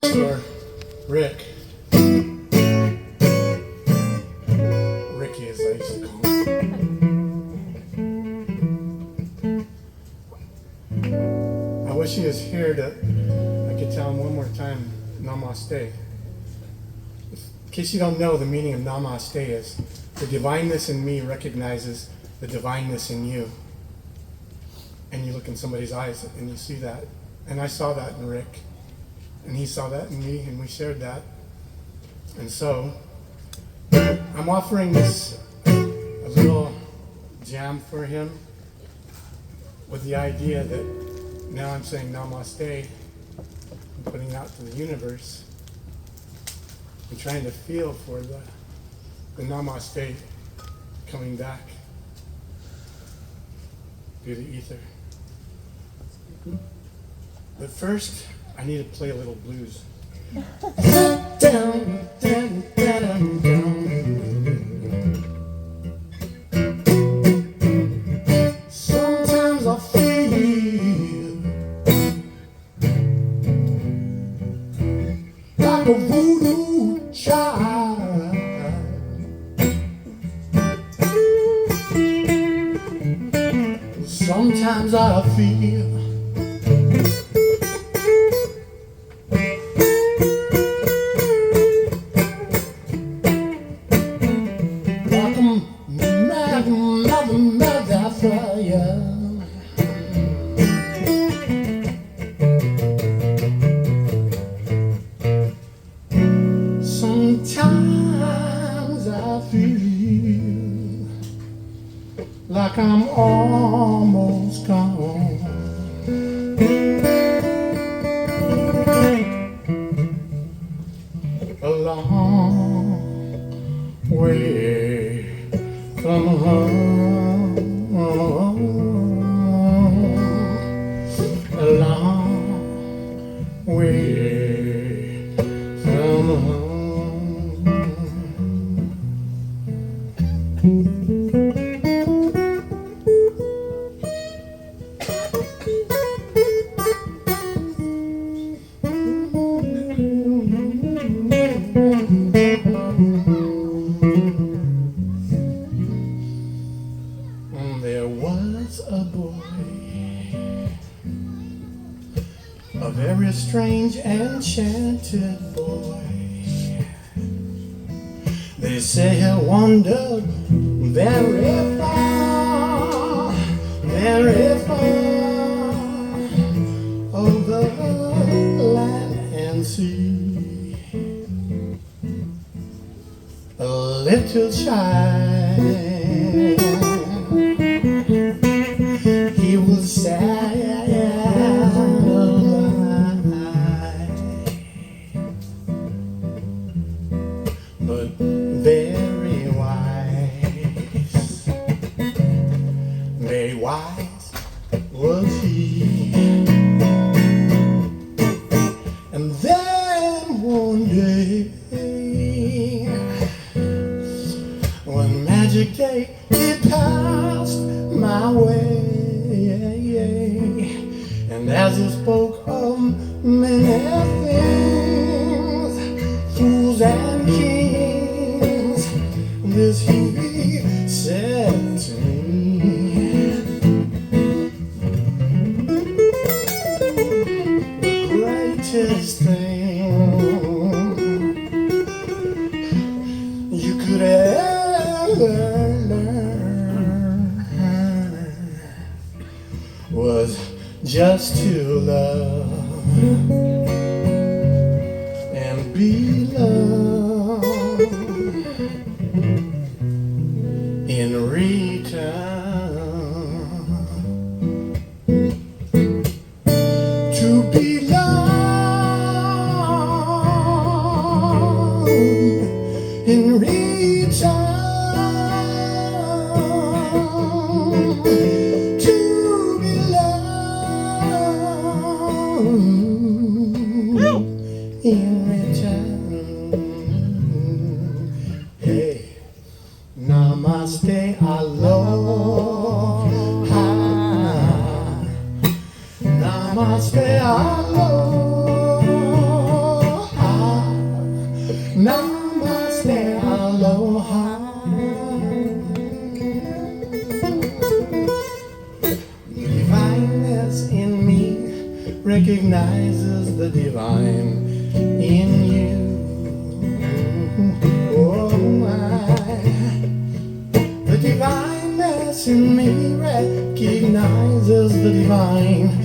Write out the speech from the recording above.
Or Rick. Ricky, as I used to call him. I wish he was here to I could tell him one more time, Namaste. In case you don't know, the meaning of Namaste is the divineness in me recognizes the divineness in you. And you look in somebody's eyes and you see that. And I saw that in Rick. And he saw that in me, and we shared that. And so, I'm offering this a little jam for him with the idea that now I'm saying Namaste, I'm putting it out to the universe, and trying to feel for the Namaste coming back through the ether. But first, I need to play a little blues. Down, down, down, down. Sometimes I feel like a voodoo child. Sometimes I feel sometimes I feel like I'm almost gone. A long way from home. A long way from home. There was a boy, a very strange, enchanted boy. They say he wandered very far, very far over land and sea. A little child, he was satisfied, but very wise. Very wise was he. And then one day, one magic day, he passed my way. And as he spoke of many things, fools and kings, this he said to me: the greatest thing you could ever learn was just to love and be loved in return. To be loved in return. In return, hey, Namaste, aloha. Namaste, aloha. recognizes the divine in you. Oh my, the divineness in me recognizes the divine